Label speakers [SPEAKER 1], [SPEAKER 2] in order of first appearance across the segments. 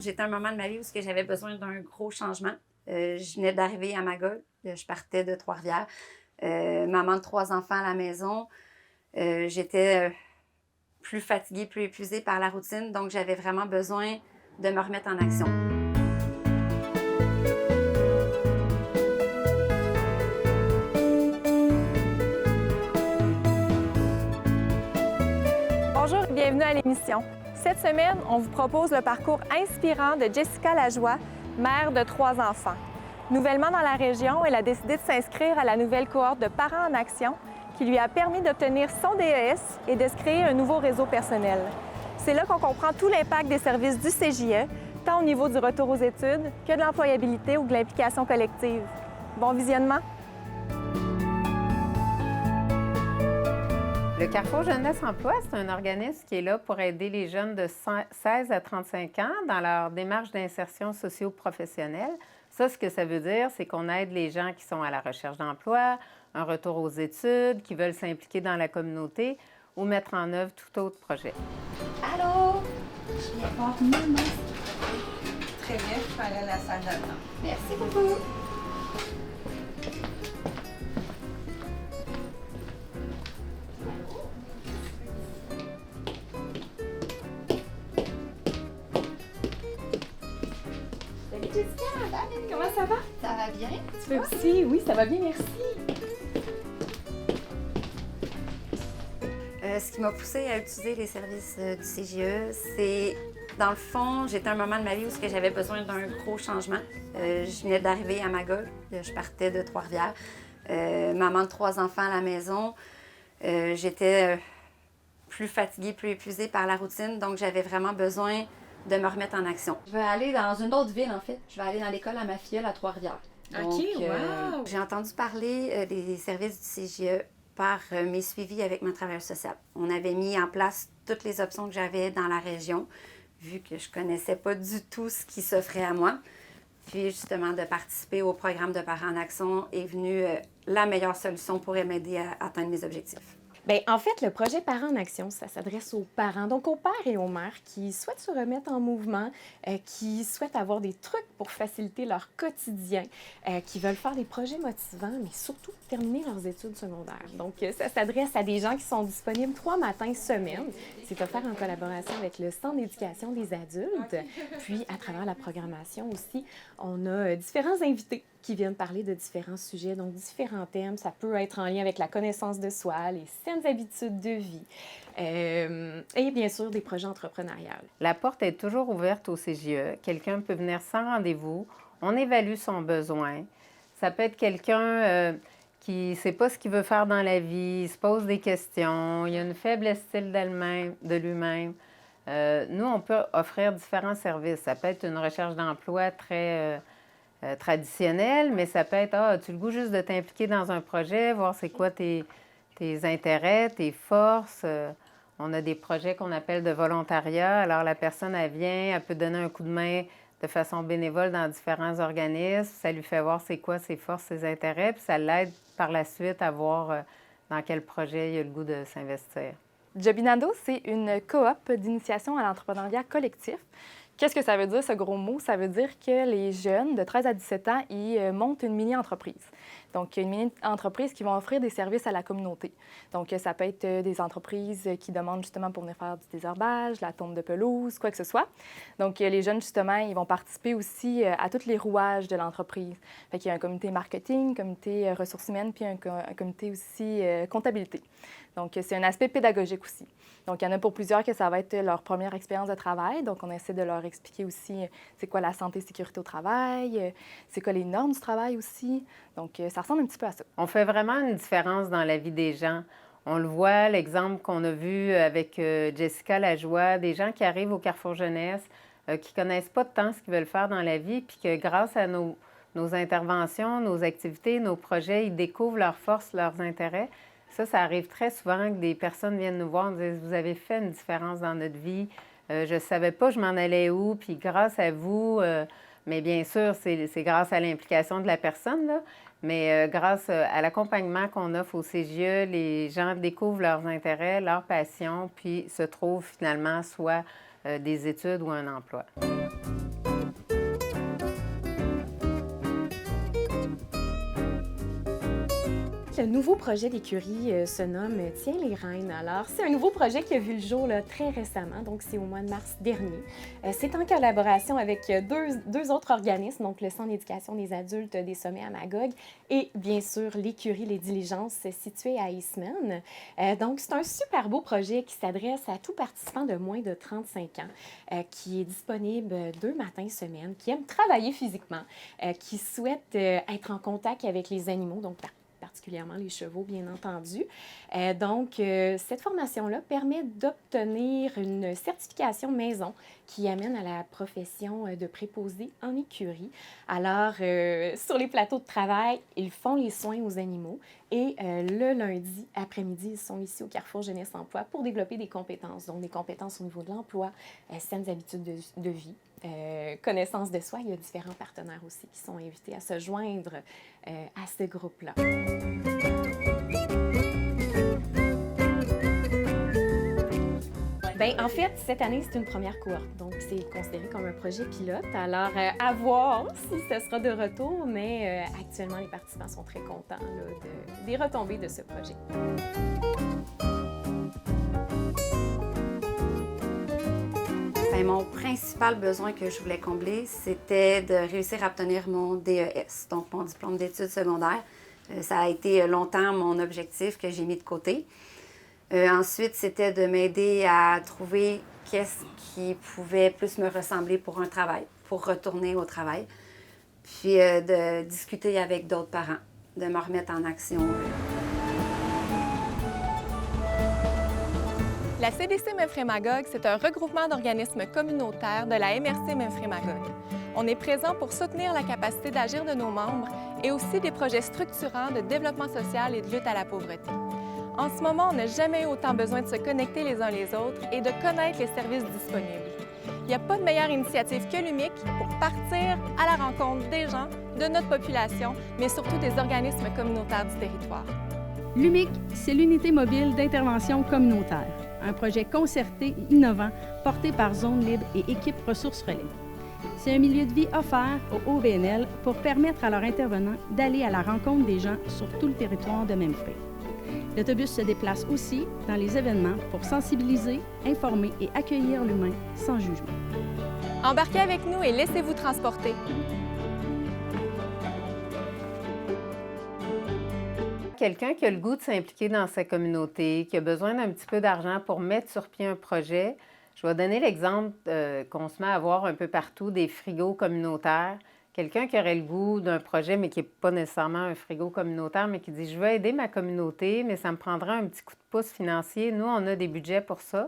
[SPEAKER 1] J'étais à un moment de ma vie où j'avais besoin d'un gros changement. Je venais d'arriver à Magog, je partais de Trois-Rivières. Maman de 3 enfants à la maison. J'étais plus fatiguée, plus épuisée par la routine, donc j'avais vraiment besoin de me remettre en action.
[SPEAKER 2] Bonjour et bienvenue à l'émission. Cette semaine, on vous propose le parcours inspirant de Jessica Lajoie, mère de 3 enfants. Nouvellement dans la région, elle a décidé de s'inscrire à la nouvelle cohorte de Parents en action qui lui a permis d'obtenir son DES et de se créer un nouveau réseau personnel. C'est là qu'on comprend tout l'impact des services du CJE, tant au niveau du retour aux études que de l'employabilité ou de l'implication collective. Bon visionnement!
[SPEAKER 3] Le Carrefour Jeunesse Emploi, c'est un organisme qui est là pour aider les jeunes de 16 à 35 ans dans leur démarche d'insertion socio-professionnelle. Ça, ce que ça veut dire, c'est qu'on aide les gens qui sont à la recherche d'emploi, un retour aux études, qui veulent s'impliquer dans la communauté ou mettre en œuvre tout autre projet.
[SPEAKER 1] Allô? Je viens voir maman.
[SPEAKER 4] Très bien, je peux aller à la salle d'attente.
[SPEAKER 1] Merci beaucoup. Salut Jessica, David.
[SPEAKER 2] Comment ça va?
[SPEAKER 1] Ça va bien?
[SPEAKER 2] Tu vas aussi? Oui, ça va bien, merci.
[SPEAKER 1] Ce qui m'a poussée à utiliser les services du CJE, c'est, dans le fond, j'étais à un moment de ma vie où j'avais besoin d'un gros changement. Je venais d'arriver à Magog, je partais de Trois-Rivières. Maman de 3 enfants à la maison. J'étais plus fatiguée, plus épuisée par la routine, donc j'avais vraiment besoin de me remettre en action.
[SPEAKER 5] Je vais aller dans une autre ville, en fait. Je vais aller dans l'école à ma filleule à Trois-Rivières.
[SPEAKER 4] OK, wow!
[SPEAKER 1] J'ai entendu parler des services du CJE par mes suivis avec ma travailleuse sociale. On avait mis en place toutes les options que j'avais dans la région, vu que je ne connaissais pas du tout ce qui s'offrait à moi. Puis justement, de participer au programme de Parents en action est venue la meilleure solution pour m'aider à atteindre mes objectifs.
[SPEAKER 2] Bien, en fait, le projet Parents en action, ça s'adresse aux parents, donc aux pères et aux mères qui souhaitent se remettre en mouvement, qui souhaitent avoir des trucs pour faciliter leur quotidien, qui veulent faire des projets motivants, mais surtout terminer leurs études secondaires. Donc, ça s'adresse à des gens qui sont disponibles 3 matins semaine. C'est offert en collaboration avec le Centre d'éducation des adultes. Puis, à travers la programmation aussi, on a différents invités qui viennent parler de différents sujets, donc différents thèmes. Ça peut être en lien avec la connaissance de soi, les saines habitudes de vie et bien sûr des projets entrepreneuriales.
[SPEAKER 3] La porte est toujours ouverte au CJE. Quelqu'un peut venir sans rendez-vous. On évalue son besoin. Ça peut être quelqu'un qui ne sait pas ce qu'il veut faire dans la vie, il se pose des questions, il a une faible estime de lui-même. Nous, on peut offrir différents services. Ça peut être une recherche d'emploi très traditionnelle, mais ça peut être, as-tu le goût juste de t'impliquer dans un projet, voir c'est quoi tes intérêts, tes forces. On a des projets qu'on appelle de volontariat. Alors, la personne, elle vient, elle peut donner un coup de main de façon bénévole dans différents organismes. Ça lui fait voir c'est quoi ses forces, ses intérêts, puis ça l'aide par la suite à voir dans quel projet il a le goût de s'investir.
[SPEAKER 2] Jobinado, c'est une coop d'initiation à l'entrepreneuriat collectif. Qu'est-ce que ça veut dire, ce gros mot? Ça veut dire que les jeunes de 13 à 17 ans, ils montent une mini-entreprise. Donc, une mini-entreprise qui vont offrir des services à la communauté. Donc, ça peut être des entreprises qui demandent justement pour venir faire du désherbage, la tonte de pelouse, quoi que ce soit. Donc, les jeunes, justement, ils vont participer aussi à tous les rouages de l'entreprise. Fait qu'il y a un comité marketing, un comité ressources humaines, puis un comité aussi comptabilité. Donc, c'est un aspect pédagogique aussi. Donc, il y en a pour plusieurs que ça va être leur première expérience de travail. Donc, on essaie de leur expliquer aussi c'est quoi la santé et sécurité au travail, c'est quoi les normes du travail aussi. Donc, ça ressemble un petit peu à ça.
[SPEAKER 3] On fait vraiment une différence dans la vie des gens. On le voit, l'exemple qu'on a vu avec Jessica Lajoie, des gens qui arrivent au Carrefour Jeunesse, qui ne connaissent pas tant ce qu'ils veulent faire dans la vie, puis que grâce à nos interventions, nos activités, nos projets, ils découvrent leurs forces, leurs intérêts. Ça arrive très souvent que des personnes viennent nous voir et nous disent « Vous avez fait une différence dans notre vie. Je ne savais pas je m'en allais où, puis grâce à vous, mais bien sûr, c'est grâce à l'implication de la personne, là, mais grâce à l'accompagnement qu'on offre au CJE, les gens découvrent leurs intérêts, leurs passions, puis se trouvent finalement soit des études ou un emploi. »
[SPEAKER 6] le nouveau projet d'écurie se nomme Tiens les reines. Alors, c'est un nouveau projet qui a vu le jour là, très récemment, donc c'est au mois de mars dernier. C'est en collaboration avec deux autres organismes, donc le Centre d'éducation des adultes des Sommets à Magog et bien sûr l'écurie Les Diligences située à Eastman. Donc, c'est un super beau projet qui s'adresse à tout participant de moins de 35 ans, qui est disponible 2 matins semaine, qui aime travailler physiquement, qui souhaite être en contact avec les animaux, donc particulièrement les chevaux, bien entendu. Cette formation-là permet d'obtenir une certification maison qui amène à la profession de préposé en écurie. Alors, sur les plateaux de travail, ils font les soins aux animaux et le lundi après-midi, ils sont ici au Carrefour Jeunesse Emploi pour développer des compétences, donc des compétences au niveau de l'emploi, saines habitudes de vie, connaissance de soi. Il y a différents partenaires aussi qui sont invités à se joindre à ce groupe-là. Bien, en fait, cette année, c'est une première cohorte, donc c'est considéré comme un projet pilote. Alors, à voir si ce sera de retour, mais actuellement, les participants sont très contents là, des retombées de ce projet.
[SPEAKER 1] Bien, mon principal besoin que je voulais combler, c'était de réussir à obtenir mon DES, donc mon diplôme d'études secondaires. Ça a été longtemps mon objectif que j'ai mis de côté. Ensuite, c'était de m'aider à trouver qu'est-ce qui pouvait plus me ressembler pour un travail, pour retourner au travail. Puis de discuter avec d'autres parents, de me remettre en action.
[SPEAKER 7] La CDC Memphremagog, c'est un regroupement d'organismes communautaires de la MRC Memphremagog. On est présent pour soutenir la capacité d'agir de nos membres et aussi des projets structurants de développement social et de lutte à la pauvreté. En ce moment, on n'a jamais eu autant besoin de se connecter les uns les autres et de connaître les services disponibles. Il n'y a pas de meilleure initiative que l'UMIC pour partir à la rencontre des gens, de notre population, mais surtout des organismes communautaires du territoire.
[SPEAKER 8] L'UMIC, c'est l'unité mobile d'intervention communautaire, un projet concerté et innovant porté par Zone Libre et Équipe Ressources Relais. C'est un milieu de vie offert aux OVNL pour permettre à leurs intervenants d'aller à la rencontre des gens sur tout le territoire de Memphrey. L'autobus se déplace aussi dans les événements pour sensibiliser, informer et accueillir l'humain sans jugement.
[SPEAKER 7] Embarquez avec nous et laissez-vous transporter.
[SPEAKER 3] Quelqu'un qui a le goût de s'impliquer dans sa communauté, qui a besoin d'un petit peu d'argent pour mettre sur pied un projet, je vais donner l'exemple qu'on se met à voir un peu partout, des frigos communautaires. Quelqu'un qui aurait le goût d'un projet, mais qui n'est pas nécessairement un frigo communautaire, mais qui dit « Je veux aider ma communauté, mais ça me prendra un petit coup de pouce financier. » Nous, on a des budgets pour ça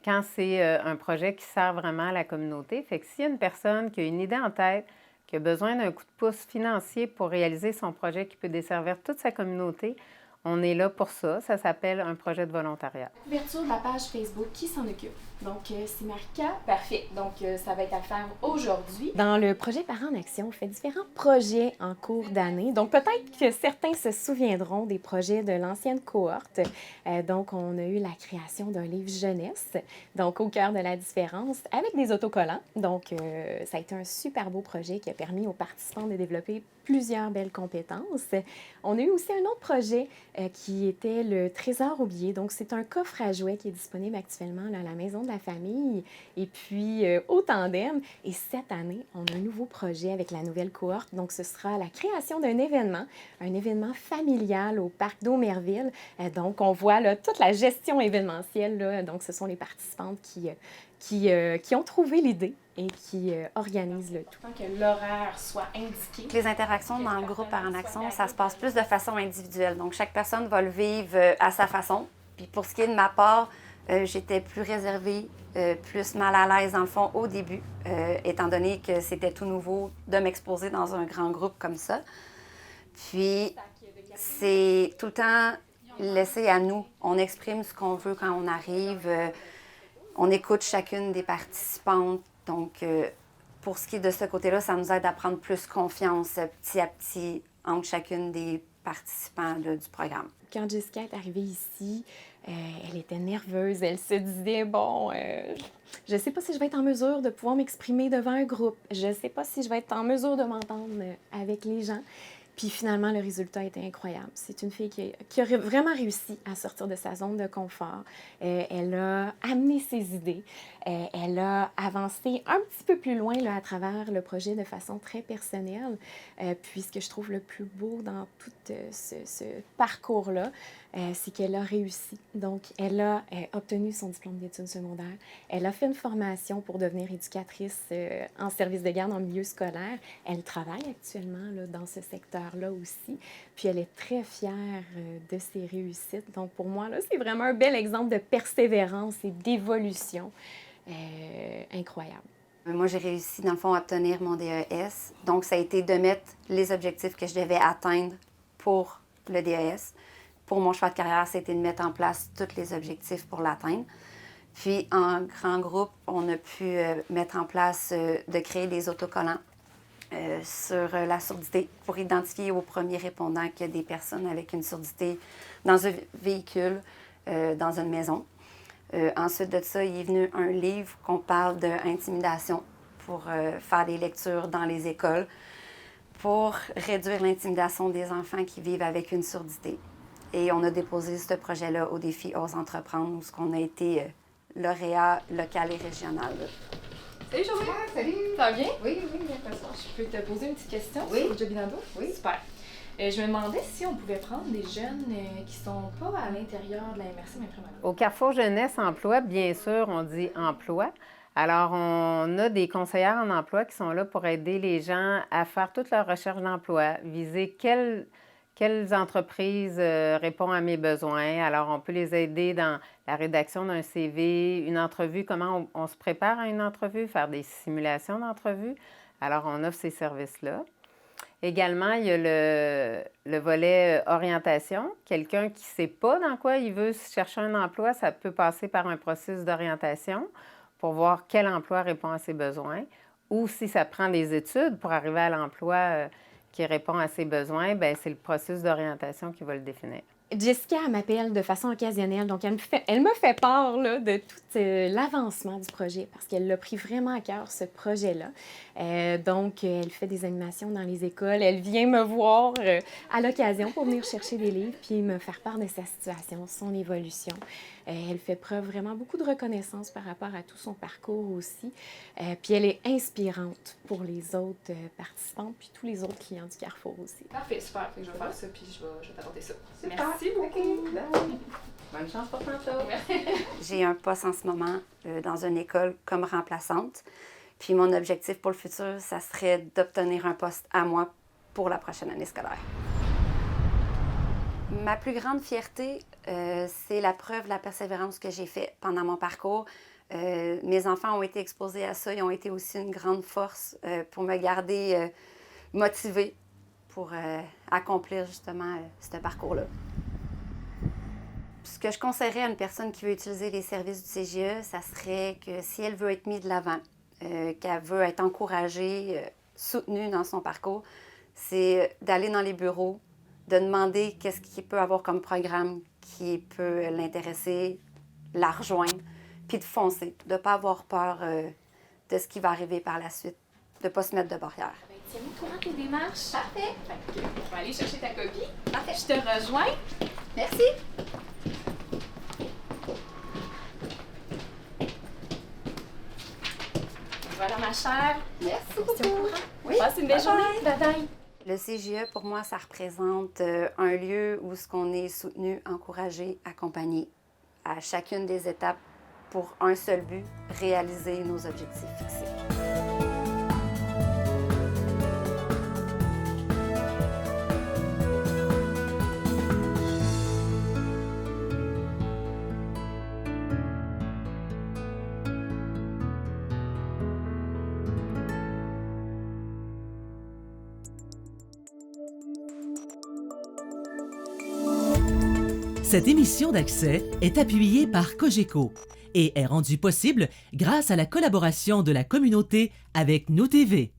[SPEAKER 3] quand c'est un projet qui sert vraiment à la communauté. Fait que s'il y a une personne qui a une idée en tête, qui a besoin d'un coup de pouce financier pour réaliser son projet qui peut desservir toute sa communauté, on est là pour ça. Ça s'appelle un projet de volontariat.
[SPEAKER 6] Ouverture de la page Facebook, qui s'en occupe? Donc, c'est Marika. Parfait. Donc, ça va être à faire aujourd'hui. Dans le projet Parents en Action, on fait différents projets en cours d'année. Donc, peut-être que certains se souviendront des projets de l'ancienne cohorte. Donc, on a eu la création d'un livre jeunesse, donc au cœur de la différence, avec des autocollants. Donc, ça a été un super beau projet qui a permis aux participants de développer plusieurs belles compétences. On a eu aussi un autre projet qui était le Trésor oublié. Donc, c'est un coffre à jouets qui est disponible actuellement là, à la Maison de la Famille et puis au Tandem. Et cette année, on a un nouveau projet avec la nouvelle cohorte. Donc, ce sera la création d'un un événement familial au Parc d'Aumerville. Donc, on voit là, toute la gestion événementielle. Là. Donc, ce sont les participantes qui ont trouvé l'idée et qui organisent le tout. Tant que l'horaire soit indiqué.
[SPEAKER 1] Les interactions dans le groupe Parents en Action, ça se passe plus de façon individuelle. Donc, chaque personne va le vivre à sa façon. Puis pour ce qui est de ma part, j'étais plus réservée, plus mal à l'aise dans le fond au début, étant donné que c'était tout nouveau de m'exposer dans un grand groupe comme ça. Puis, c'est tout le temps laissé à nous. On exprime ce qu'on veut quand on arrive. On écoute chacune des participantes. Donc, pour ce qui est de ce côté-là, ça nous aide à prendre plus confiance petit à petit entre chacune des participants là, du programme.
[SPEAKER 6] Quand Jessica est arrivée ici, elle était nerveuse. Elle se disait, bon, je ne sais pas si je vais être en mesure de pouvoir m'exprimer devant un groupe. Je ne sais pas si je vais être en mesure de m'entendre avec les gens. Puis finalement, le résultat était incroyable. C'est une fille qui a vraiment réussi à sortir de sa zone de confort. Elle a amené ses idées. Elle a avancé un petit peu plus loin là, à travers le projet de façon très personnelle. Puis ce que je trouve le plus beau dans tout ce parcours-là, c'est qu'elle a réussi. Donc, elle a obtenu son diplôme d'études secondaires. Elle a fait une formation pour devenir éducatrice en service de garde en milieu scolaire. Elle travaille actuellement là, dans ce secteur-là aussi. Puis, elle est très fière de ses réussites. Donc, pour moi, là, c'est vraiment un bel exemple de persévérance et d'évolution incroyable.
[SPEAKER 1] Moi, j'ai réussi, dans le fond, à obtenir mon DES. Donc, ça a été de mettre les objectifs que je devais atteindre pour le DES. Pour mon choix de carrière, c'était de mettre en place tous les objectifs pour l'atteindre. Puis, en grand groupe, on a pu mettre en place de créer des autocollants sur la surdité pour identifier aux premiers répondants qu'il y a des personnes avec une surdité dans un véhicule, dans une maison. Ensuite de ça, il est venu un livre qu'on parle d'intimidation pour faire des lectures dans les écoles pour réduire l'intimidation des enfants qui vivent avec une surdité. Et on a déposé ce projet-là au défi Ose entreprendre, où on a été lauréat local et régional.
[SPEAKER 2] Salut Joël!
[SPEAKER 4] Salut!
[SPEAKER 2] Ça va bien?
[SPEAKER 4] Oui, il n'y a pas de souci.
[SPEAKER 2] Je peux te poser une petite question
[SPEAKER 4] Oui.
[SPEAKER 2] sur Jobinado?
[SPEAKER 4] Oui.
[SPEAKER 2] Super. Je me demandais si on pouvait prendre des jeunes qui ne sont pas à l'intérieur de la MRC Memphremagog.
[SPEAKER 3] Au Carrefour Jeunesse Emploi, bien sûr, on dit emploi. Alors, on a des conseillères en emploi qui sont là pour aider les gens à faire toute leur recherche d'emploi, viser quelles entreprises répondent à mes besoins. Alors, on peut les aider dans la rédaction d'un CV, une entrevue, comment on se prépare à une entrevue, faire des simulations d'entrevue. Alors, on offre ces services-là. Également, il y a le volet orientation. Quelqu'un qui ne sait pas dans quoi il veut chercher un emploi, ça peut passer par un processus d'orientation pour voir quel emploi répond à ses besoins. Ou si ça prend des études pour arriver à l'emploi qui répond à ses besoins, bien, c'est le processus d'orientation qui va le définir.
[SPEAKER 6] Jessica, elle m'appelle de façon occasionnelle, donc elle me fait part là, de tout l'avancement du projet parce qu'elle l'a pris vraiment à cœur, ce projet-là. Donc, elle fait des animations dans les écoles. Elle vient me voir à l'occasion pour venir chercher des livres puis me faire part de sa situation, son évolution. Elle fait preuve vraiment beaucoup de reconnaissance par rapport à tout son parcours aussi. Puis elle est inspirante pour les autres participants puis tous les autres clients du Carrefour aussi.
[SPEAKER 2] Parfait, super. Fait que je vais faire ça puis je vais t'apporter ça.
[SPEAKER 4] Super.
[SPEAKER 2] Merci beaucoup.
[SPEAKER 3] Bonne chance pour tantôt.
[SPEAKER 1] J'ai un poste en ce moment dans une école comme remplaçante. Puis mon objectif pour le futur, ça serait d'obtenir un poste à moi pour la prochaine année scolaire. Ma plus grande fierté, c'est la preuve de la persévérance que j'ai faite pendant mon parcours. Mes enfants ont été exposés à ça. Ils ont été aussi une grande force pour me garder motivée pour accomplir justement ce parcours-là. Ce que je conseillerais à une personne qui veut utiliser les services du CGE, ça serait que si elle veut être mise de l'avant, qu'elle veut être encouragée, soutenue dans son parcours, c'est d'aller dans les bureaux, de demander qu'est-ce qu'il peut avoir comme programme qui peut l'intéresser, la rejoindre, puis de foncer, de ne pas avoir peur de ce qui va arriver par la suite, de ne pas se mettre de barrière.
[SPEAKER 6] Tiens-moi au courant de tes démarches.
[SPEAKER 5] Parfait.
[SPEAKER 2] Je vais aller chercher ta copie.
[SPEAKER 5] Parfait.
[SPEAKER 6] Je te rejoins.
[SPEAKER 5] Merci.
[SPEAKER 6] Voilà ma chère.
[SPEAKER 5] Merci
[SPEAKER 6] Tiens au
[SPEAKER 5] beaucoup.
[SPEAKER 6] courant.
[SPEAKER 5] Oui.
[SPEAKER 6] Passe une belle journée. Bye bye.
[SPEAKER 1] Le CGE, pour moi, ça représente un lieu où on est soutenu, encouragé, accompagné à chacune des étapes pour un seul but, réaliser nos objectifs fixés.
[SPEAKER 9] Cette émission d'Accès est appuyée par Cogeco et est rendue possible grâce à la collaboration de la communauté avec Nous TV.